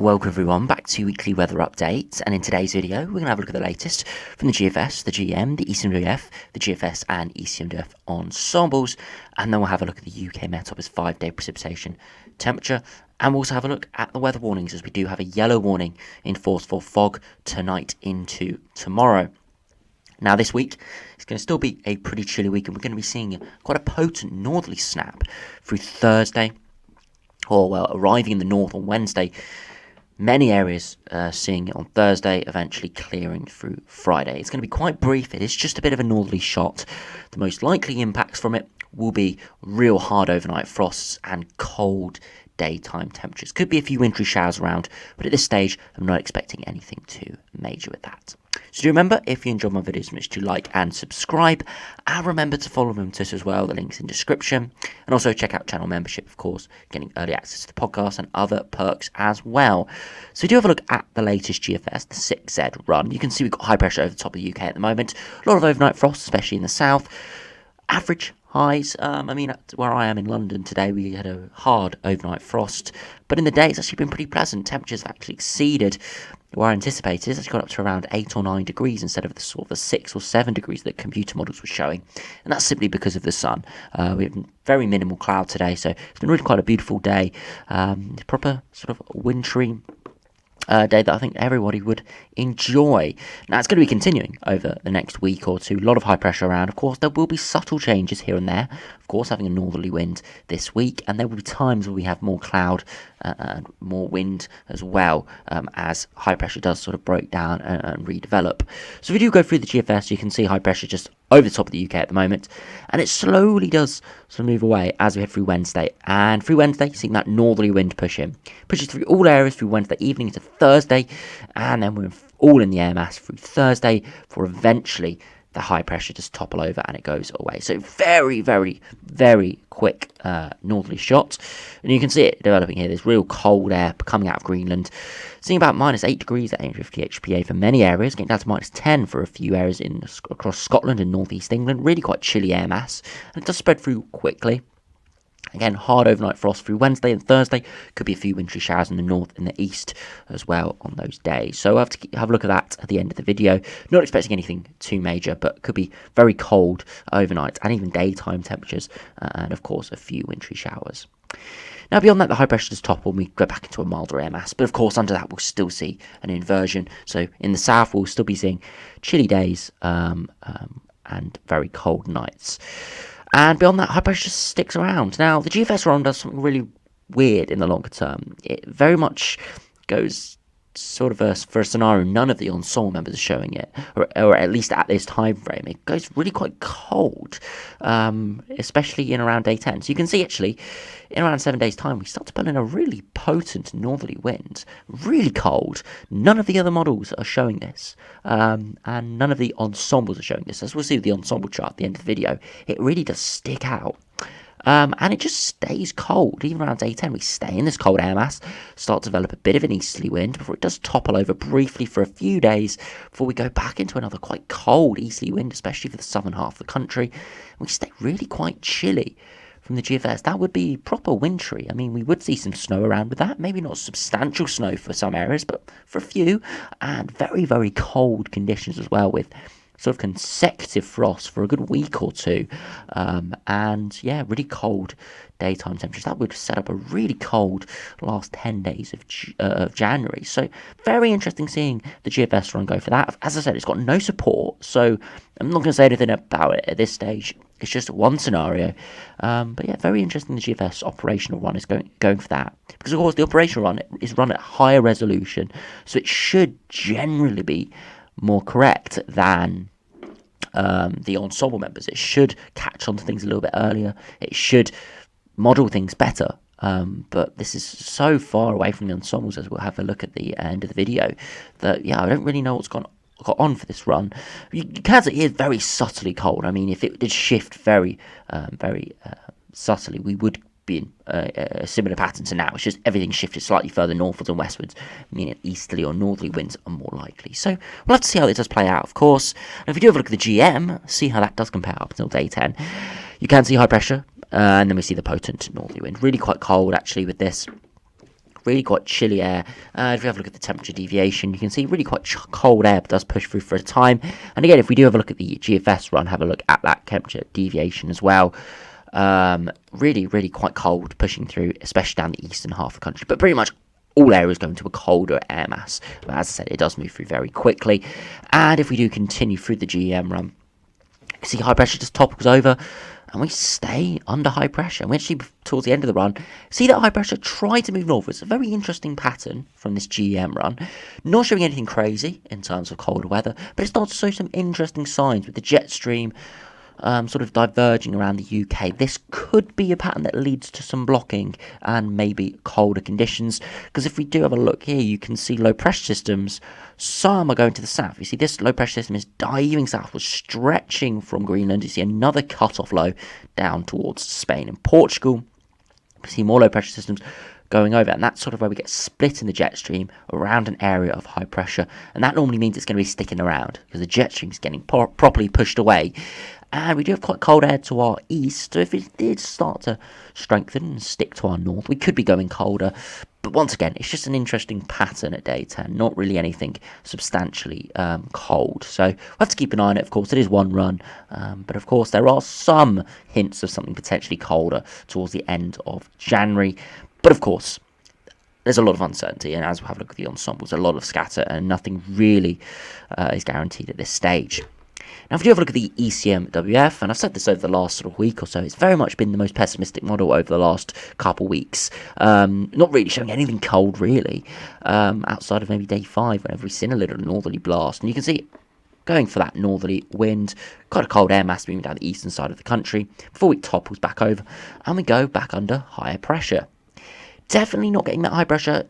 Welcome everyone back to Weekly Weather Update, and in today's video we're going to have a look at the latest from the GFS, the GM, the ECMWF, the GFS and ECMWF Ensembles, and then we'll have a look at the UK Met Office 5-day precipitation temperature, and we'll also have a look at the weather warnings as we do have a yellow warning in force for fog tonight into tomorrow. Now this week, it's going to still be a pretty chilly week, and we're going to be seeing quite a potent northerly snap through Thursday, arriving in the north on Wednesday. Many areas seeing it on Thursday, eventually clearing through Friday. It's going to be quite brief. It is just a bit of a northerly shot. The most likely impacts from it will be real hard overnight frosts and cold daytime temperatures. Could be a few wintry showers around, but at this stage, I'm not expecting anything too major with that. So do remember, if you enjoyed my videos, make sure to like and subscribe, and remember to follow me on Twitter as well. The link's in description, and also check out channel membership, of course, getting early access to the podcast and other perks as well. So we do have a look at the latest GFS, the 6Z run. You can see we've got high pressure over the top of the UK at the moment. A lot of overnight frost, especially in the south. Average highs, where I am in London today, we had a hard overnight frost, but in the day it's actually been pretty pleasant. Temperatures have actually exceeded where I anticipated. It's actually got up to around 8 or 9 degrees instead of the sort of the 6 or 7 degrees that computer models were showing, and that's simply because of the sun. We have very minimal cloud today, so it's been really quite a beautiful day, proper sort of wintry day that I think everybody would enjoy. Now it's going to be continuing over the next week or two. A lot of high pressure around. Of course, there will be subtle changes here and there. Of course, having a northerly wind this week, and there will be times where we have more cloud and more wind as well, as high pressure does sort of break down and redevelop. So if we do go through the GFS, you can see high pressure just over the top of the UK at the moment, and it slowly does sort of move away as we head through Wednesday. And through Wednesday, you're seeing that northerly wind pushes through all areas through Wednesday evening into Thursday, and then we're all in the air mass through Thursday for eventually the high pressure just topple over and it goes away. So very, very, very quick northerly shot, and you can see it developing here. There's real cold air coming out of Greenland, seeing about -8 degrees at 850 HPA for many areas, getting down to -10 for a few areas across Scotland and northeast England. Really quite chilly air mass, and it does spread through quickly. Again, hard overnight frost through Wednesday and Thursday. Could be a few wintry showers in the north and the east as well on those days. So we'll have to have a look at that at the end of the video. Not expecting anything too major, but could be very cold overnight and even daytime temperatures. And of course, a few wintry showers. Now, beyond that, the high pressure does topple and we go back into a milder air mass. But of course, under that, we'll still see an inversion. So in the south, we'll still be seeing chilly days and very cold nights. And beyond that, high pressure just sticks around. Now, the GFS run does something really weird in the longer term. It very much goes sort of for a scenario none of the ensemble members are showing it, or at least at this time frame. It goes really quite cold, especially in around day 10. So you can see actually in around 7 days time we start to pull in a really potent northerly wind, really cold. None of the other models are showing this, and none of the ensembles are showing this. As we'll see with the ensemble chart at the end of the video, it really does stick out. And it just stays cold. Even around day 10, we stay in this cold air mass, start to develop a bit of an easterly wind before it does topple over briefly for a few days before we go back into another quite cold easterly wind, especially for the southern half of the country. And we stay really quite chilly from the GFS. That would be proper wintry. I mean, we would see some snow around with that. Maybe not substantial snow for some areas, but for a few. And very, very cold conditions as well, with sort of consecutive frost for a good week or two, and yeah, really cold daytime temperatures. That would set up a really cold last 10 days of January. So very interesting seeing the GFS run go for that. As I said, it's got no support, so I'm not going to say anything about it at this stage. It's just one scenario, but yeah, very interesting. The GFS Operational Run is going for that, because of course the Operational Run is run at higher resolution, so it should generally be more correct than the ensemble members. It should catch on to things a little bit earlier. It should model things better. But this is so far away from the ensembles, as we'll have a look at the end of the video, that yeah, I don't really know what's got on for this run. You can say it is very subtly cold. I mean, if it did shift very subtly, we would be in a similar pattern to now. It's just everything shifted slightly further northwards and westwards, meaning easterly or northerly winds are more likely. So we'll have to see how it does play out, of course. And if we do have a look at the GM, see how that does compare up until day 10, you can see high pressure, and then we see the potent northerly wind. Really quite cold, actually, with this. really quite chilly air. If we have a look at the temperature deviation, you can see really quite cold air does push through for a time. And again, if we do have a look at the GFS run, have a look at that temperature deviation as well. Really quite cold pushing through, especially down the eastern half of the country. But pretty much all areas going to a colder air mass. But as I said, it does move through very quickly. And if we do continue through the GEM run, you see high pressure just topples over, and we stay under high pressure. And we actually, towards the end of the run, see that high pressure try to move northwards. A very interesting pattern from this GEM run. Not showing anything crazy in terms of colder weather, but it starts to show some interesting signs with the jet stream sort of diverging around the UK. This could be a pattern that leads to some blocking and maybe colder conditions, because if we do have a look here, you can see low pressure systems. Some are going to the south. You see this low pressure system is diving southwards, stretching from Greenland. You see another cut-off low down towards Spain and Portugal. You see more low pressure systems going over, and that's sort of where we get split in the jet stream around an area of high pressure, and that normally means it's going to be sticking around because the jet stream is getting properly pushed away. And we do have quite cold air to our east, so if it did start to strengthen and stick to our north, we could be going colder. But once again, it's just an interesting pattern at day 10, not really anything substantially cold. So we'll have to keep an eye on it. Of course, it is one run, but of course there are some hints of something potentially colder towards the end of January. But of course, there's a lot of uncertainty, and as we have a look at the ensembles, a lot of scatter, and nothing really is guaranteed at this stage. Now, if you have a look at the ECMWF, and I've said this over the last sort of week or so, it's very much been the most pessimistic model over the last couple weeks. Not really showing anything cold, really, outside of maybe day 5, whenever we've seen a little northerly blast. And you can see going for that northerly wind, quite a cold air mass moving down the eastern side of the country, before it topples back over, and we go back under higher pressure. Definitely not getting that high pressure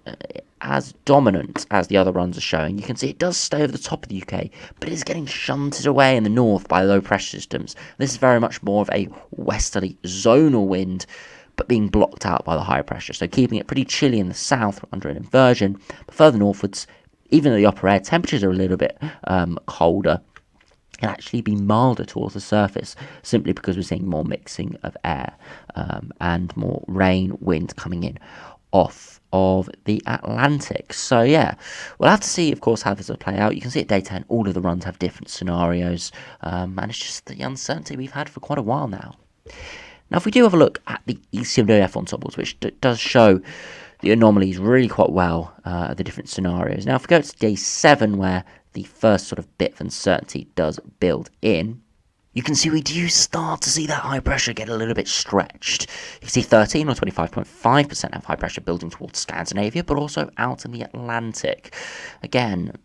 as dominant as the other runs are showing. You can see it does stay over the top of the UK, but it's getting shunted away in the north by low pressure systems. This is very much more of a westerly zonal wind, but being blocked out by the higher pressure. So keeping it pretty chilly in the south under an inversion, but further northwards, even though the upper air temperatures are a little bit colder, can actually be milder towards the surface, simply because we're seeing more mixing of air and more rain, wind coming in off of the Atlantic. So yeah, we'll have to see, of course, how this will play out. You can see at day 10, all of the runs have different scenarios, and it's just the uncertainty we've had for quite a while now. Now, if we do have a look at the ECMWF Ensembles, which does show the anomalies really quite well, the different scenarios. Now, if we go to day 7, where the first sort of bit of uncertainty does build in, you can see we do start to see that high pressure get a little bit stretched. You can see 13 or 25.5% of high pressure building towards Scandinavia, but also out in the Atlantic. Again,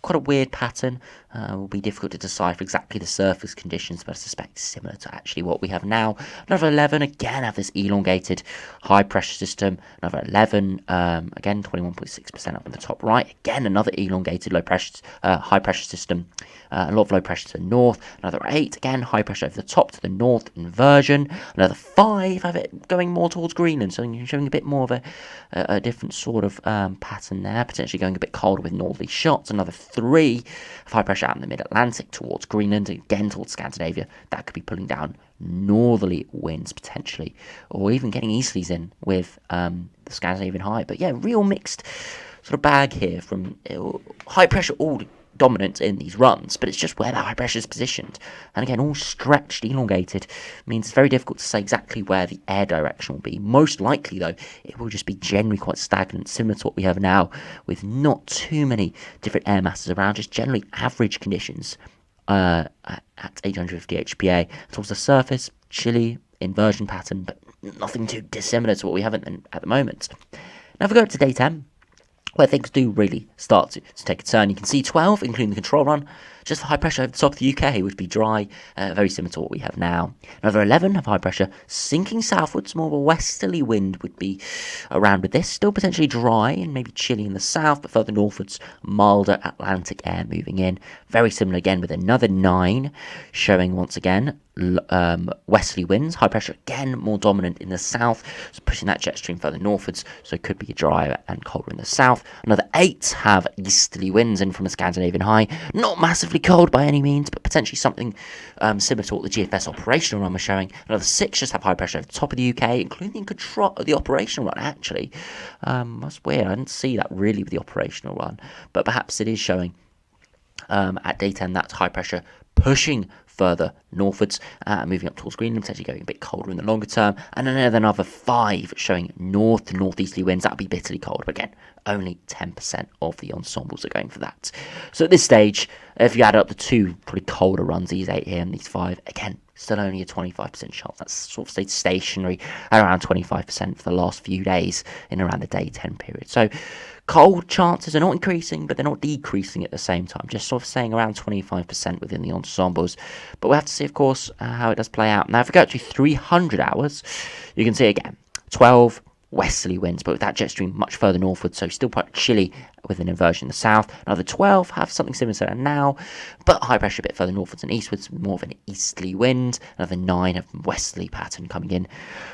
quite a weird pattern. Will be difficult to decipher exactly the surface conditions, but I suspect similar to actually what we have now. Another 11, again, have this elongated high pressure system. Another 11, again, 21.6% up in the top right. Again, another elongated low pressure, high pressure system. A lot of low pressure to the north. Another 8, again, high pressure over the top to the north, inversion. Another 5, have it going more towards Greenland, so you're showing a bit more of a different sort of pattern there, potentially going a bit colder with northerly shots. Another 3, of high pressure out in the mid-Atlantic towards Greenland, again towards Scandinavia. That could be pulling down northerly winds potentially, or even getting easterlies in with the Scandinavian high. But yeah, real mixed sort of bag here from high pressure all dominant in these runs, but it's just where that high pressure is positioned. And again, all stretched, elongated, means it's very difficult to say exactly where the air direction will be. Most likely, though, it will just be generally quite stagnant, similar to what we have now, with not too many different air masses around, just generally average conditions at 850 HPA. Towards the surface, chilly, inversion pattern, but nothing too dissimilar to what we have at the moment. Now, if we go to day 10, where things do really start to take a turn, you can see 12, including the control run, just for high pressure over the top of the UK, would be dry, very similar to what we have now. Another 11 of high pressure sinking southwards, more of a westerly wind would be around with this, still potentially dry and maybe chilly in the south, but further northwards, milder Atlantic air moving in. Very similar again with another 9, showing once again westerly winds, high pressure again more dominant in the south, so pushing that jet stream further northwards, so it could be drier and colder in the south. Another 8 have easterly winds in from a Scandinavian high, not massively cold by any means, but potentially something similar to what the GFS Operational Run was showing. Another 6 just have high pressure over the top of the UK, including the Operational Run, actually. That's weird. I didn't see that really with the Operational Run, but perhaps it is showing at day 10 that's high pressure pushing further northwards, moving up towards Greenland, potentially going a bit colder in the longer term, and then another 5 showing north to northeasterly winds. That'll be bitterly cold, but again, only 10% of the ensembles are going for that. So at this stage, if you add up the 2 pretty colder runs, these 8 here and these 5, again, still only a 25% chance. That's sort of stayed stationary at around 25% for the last few days in around the day 10 period. So cold chances are not increasing, but they're not decreasing at the same time, just sort of staying around 25% within the ensembles. But we'll have to see, of course, how it does play out. Now, if we go to 300 hours, you can see again 12 westerly winds, but with that jet stream much further northward, so still quite chilly with an inversion in the south. Another 12 have something similar to that now, but high pressure a bit further northwards and eastwards, more of an easterly wind. Another 9 of westerly pattern coming in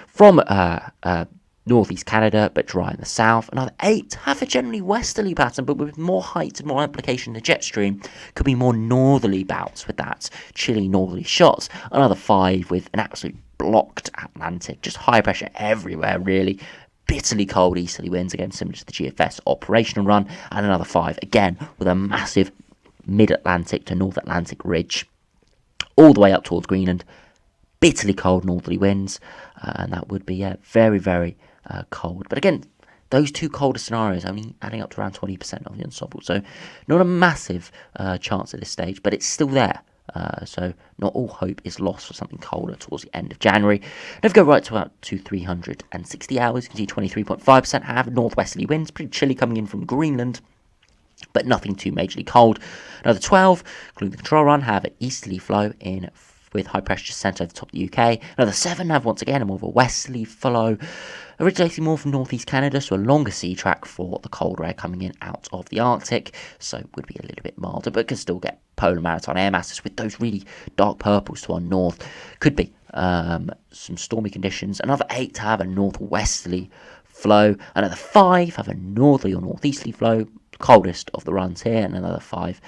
from northeast Canada, but dry in the south. Another 8 have a generally westerly pattern, but with more height and more application in the jet stream. Could be more northerly bouts with that chilly northerly shots. Another 5 with an absolute blocked Atlantic, just high pressure everywhere, really. Bitterly cold easterly winds, again similar to the GFS Operational Run, and another 5 again with a massive mid-Atlantic to North Atlantic ridge all the way up towards Greenland. Bitterly cold northerly winds, and that would be very, very cold. But again, those 2 colder scenarios only adding up to around 20% of the ensemble, so not a massive chance at this stage, but it's still there. So not all hope is lost for something colder towards the end of January. And if we go right to about 360 hours, you can see 23.5% have northwesterly winds, pretty chilly coming in from Greenland, but nothing too majorly cold. Another 12, including the control run, have an easterly flow in with high pressure just centre over the top of the UK. Another 7 have once again a more of a westerly flow, originating more from northeast Canada, so a longer sea track for the colder air coming in out of the Arctic, so it would be a little bit milder, but could still get polar maritime air masses with those really dark purples to our north. Could be some stormy conditions. Another 8 have a northwesterly flow. Another 5 have a northerly or northeasterly flow, coldest of the runs here, and another 5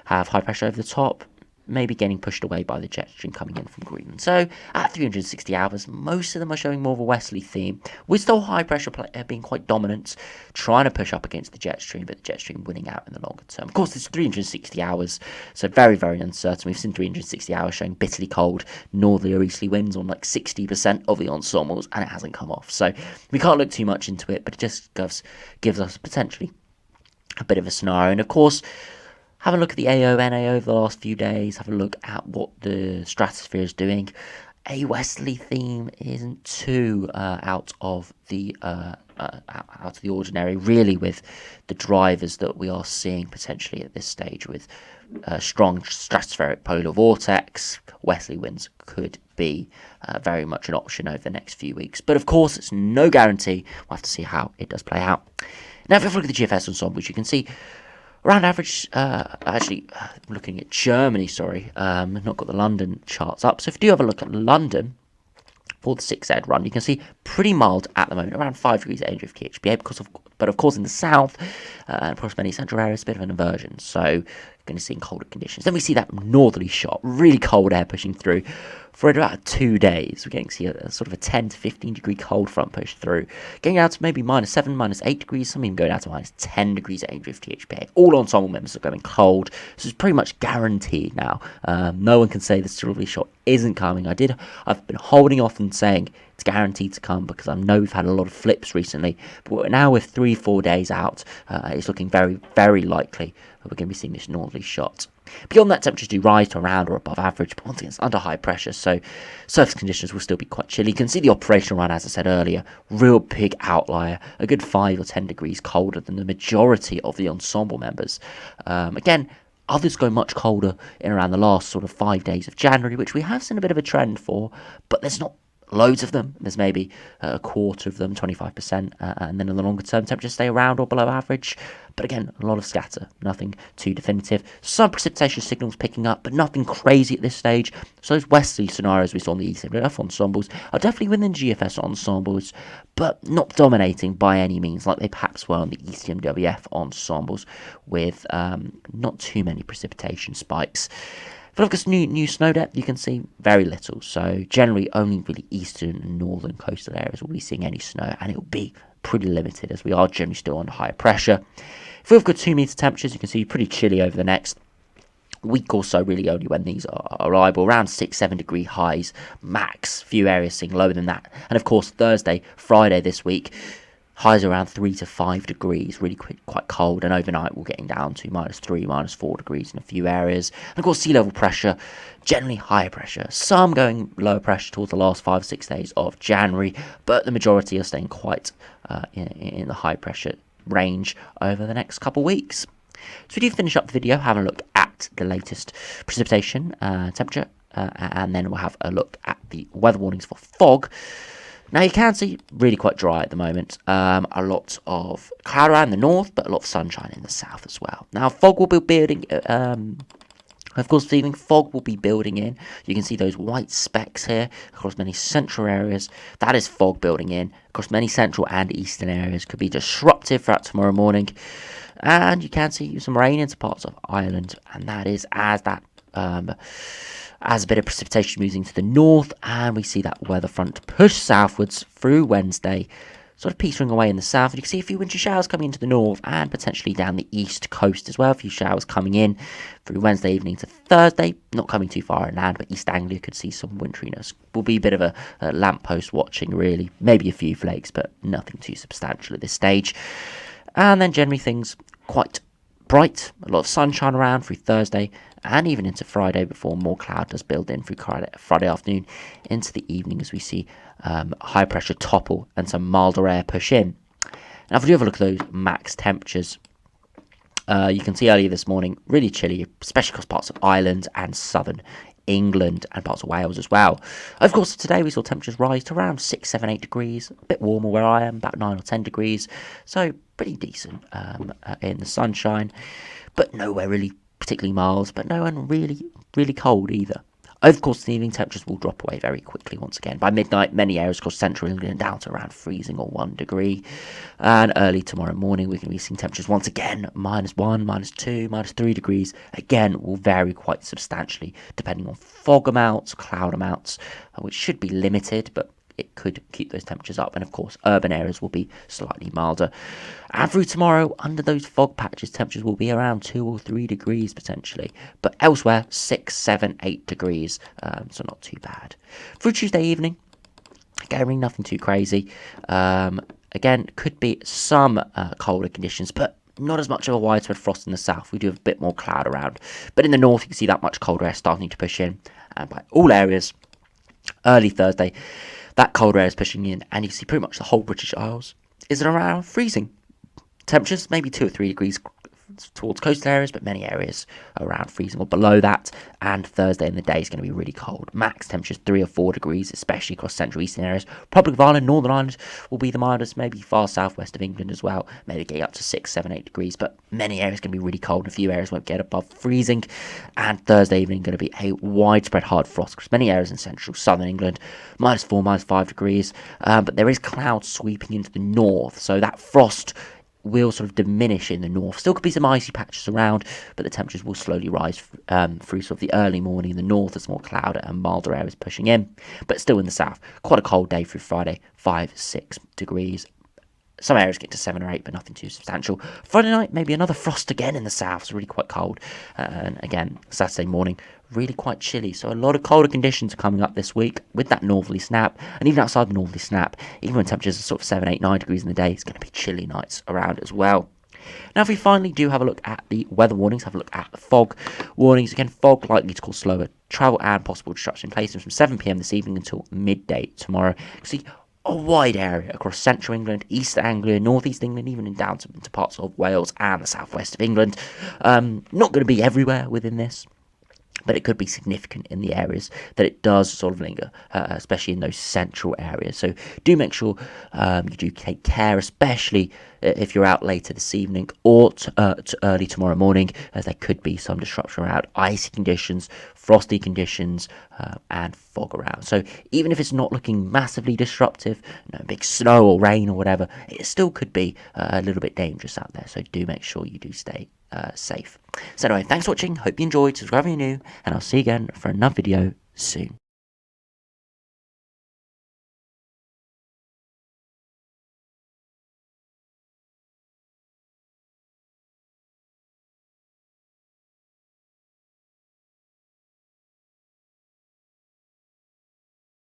have high pressure over the top, maybe getting pushed away by the jet stream coming in from Greenland. So at 360 hours, most of them are showing more of a westerly theme, with still high pressure being quite dominant, trying to push up against the jet stream, but the jet stream winning out in the longer term. Of course, it's 360 hours, so very, very uncertain. We've seen 360 hours showing bitterly cold northerly or easterly winds on like 60% of the ensembles, and it hasn't come off. So we can't look too much into it, but it just gives us potentially a bit of a scenario. And of course, have a look at the AO, NAO over the last few days. Have a look at what the stratosphere is doing. A westerly theme isn't too out of the ordinary, really, with the drivers that we are seeing potentially at this stage, with strong stratospheric polar vortex. Westerly winds could be very much an option over the next few weeks, but of course, it's no guarantee. We'll have to see how it does play out. Now, if we look at the GFS Ensembles, you can see around average, looking at Germany, not got the London charts up. So if you do have a look at London for the 6Z run, you can see pretty mild at the moment, around 5 degrees at of KHPA, but of course in the south and across many central areas, a bit of an inversion. So you're going to see colder conditions. Then we see that northerly shot, really cold air pushing through for about 2 days. We're getting to see a sort of a 10 to 15 degree cold front push through, getting out to maybe -7, -8 degrees, some even going out to -10 degrees at of THPA. All ensemble members are going cold, so it's pretty much guaranteed now. No one can say this northerly shot isn't coming. I've been holding off and saying it's guaranteed to come because I know we've had a lot of flips recently, but now with 3-4 days out, it's looking very, very likely that we're going to be seeing this northerly shot. Beyond that, temperatures do rise to around or above average, but once again, it's under high pressure, so surface conditions will still be quite chilly. You can see the operational run, as I said earlier, real big outlier, a good 5 or 10 degrees colder than the majority of the ensemble members. Again, others go much colder in around the last sort of 5 days of January, which we have seen a bit of a trend for, but there's not loads of them. There's maybe a quarter of them, 25%, and then in the longer term, temperatures stay around or below average. But again, a lot of scatter, nothing too definitive. Some precipitation signals picking up, but nothing crazy at this stage. So those westerly scenarios we saw in the ECMWF Ensembles are definitely within GFS Ensembles, but not dominating by any means, like they perhaps were on the ECMWF Ensembles, with not too many precipitation spikes. If you look at new snow depth, you can see very little. So generally only really eastern and northern coastal areas will be seeing any snow, and it will be pretty limited as we are generally still under higher pressure. If we've got 2 metre temperatures, you can see pretty chilly over the next week or so, really only when these are reliable, around 6-7 degree highs max, few areas seeing lower than that. And of course Thursday, Friday this week, highs around 3 to 5 degrees, really quite cold, and overnight we're getting down to -3, -4 degrees in a few areas. And of course, sea level pressure, generally higher pressure, some going lower pressure towards the last 5 or 6 days of January, but the majority are staying quite in the high pressure range over the next couple of weeks. So we do finish up the video having a look at the latest precipitation temperature, and then we'll have a look at the weather warnings for fog. Now you can see really quite dry at the moment, a lot of cloud around the north, but a lot of sunshine in the south as well. Now fog will be building, of course this evening fog will be building in. You can see those white specks here across many central areas. That is fog building in across many central and eastern areas. Could be disruptive throughout tomorrow morning. And you can see some rain into parts of Ireland, and that is as a bit of precipitation moves into the north, and we see that weather front push southwards through Wednesday, sort of petering away in the south. And you can see a few wintry showers coming into the north and potentially down the east coast as well. A few showers coming in through Wednesday evening to Thursday, not coming too far inland, but East Anglia could see some winteriness. Will be a bit of a lamppost watching, really. Maybe a few flakes, but nothing too substantial at this stage. And then generally things quite bright, a lot of sunshine around through Thursday and even into Friday before more cloud does build in through Friday afternoon into the evening as we see high pressure topple and some milder air push in. Now if we do have a look at those max temperatures, you can see earlier this morning really chilly, especially across parts of Ireland and southern England and parts of Wales as well. Of course, today we saw temperatures rise to around 6, 7, 8 degrees, a bit warmer where I am, about 9 or 10 degrees, so pretty decent in the sunshine, but nowhere really particularly mild, but no one really cold either. Of course, the evening temperatures will drop away very quickly once again. By midnight, many areas across central England down to around freezing or 1 degree. And early tomorrow morning, we're going to be seeing temperatures once again -1, -2, -3 degrees. Again, will vary quite substantially depending on fog amounts, cloud amounts, which should be limited, but it could keep those temperatures up. And of course, urban areas will be slightly milder. And through tomorrow, under those fog patches, temperatures will be around 2 or 3 degrees potentially. But elsewhere, 6, 7, 8 degrees. So not too bad. Through Tuesday evening, again, really nothing too crazy. Again, could be some colder conditions, but not as much of a widespread frost in the south. We do have a bit more cloud around. But in the north, you can see that much colder air starting to push in. And by all areas, early Thursday, that colder air is pushing in, and you see pretty much the whole British Isles is around freezing. Temperatures maybe 2 or 3 degrees towards coastal areas, but many areas around freezing or below that. And Thursday in the day is going to be really cold. Max temperatures 3 or 4 degrees, especially across central eastern areas. Republic of Ireland, Northern Ireland will be the mildest, maybe far southwest of England as well, maybe getting up to 6, 7, 8 degrees. But many areas going to be really cold, and a few areas won't get above freezing. And Thursday evening going to be a widespread hard frost across many areas in central southern England, -4, -5 degrees. But there is cloud sweeping into the north, so that frost will sort of diminish in the north. Still could be some icy patches around, but the temperatures will slowly rise through sort of the early morning in the north as more cloud and milder air is pushing in. But still in the south, quite a cold day through Friday, 5, 6 degrees. Some areas get to 7 or 8, but nothing too substantial. Friday night, maybe another frost again in the south. It's really quite cold. And again, Saturday morning, really quite chilly. So a lot of colder conditions are coming up this week with that northerly snap. And even outside the northerly snap, even when temperatures are sort of 7, 8, 9 degrees in the day, it's going to be chilly nights around as well. Now, if we finally do have a look at the weather warnings, have a look at the fog warnings. Again, fog likely to cause slower travel and possible disruption in places from 7 p.m. this evening until midday tomorrow. See a wide area across central England, East Anglia, North East England, even down to parts of Wales and the southwest of England. Not going to be everywhere within this. but it could be significant in the areas that it does sort of linger, especially in those central areas. So do make sure you do take care, especially if you're out later this evening or early tomorrow morning, as there could be some disruption around icy conditions, frosty conditions, and fog around. So even if it's not looking massively disruptive, big snow or rain or whatever, it still could be a little bit dangerous out there. So do make sure you do stay safe. So anyway, thanks for watching. Hope you enjoyed. Subscribe if you're new, and I'll see you again for another video soon.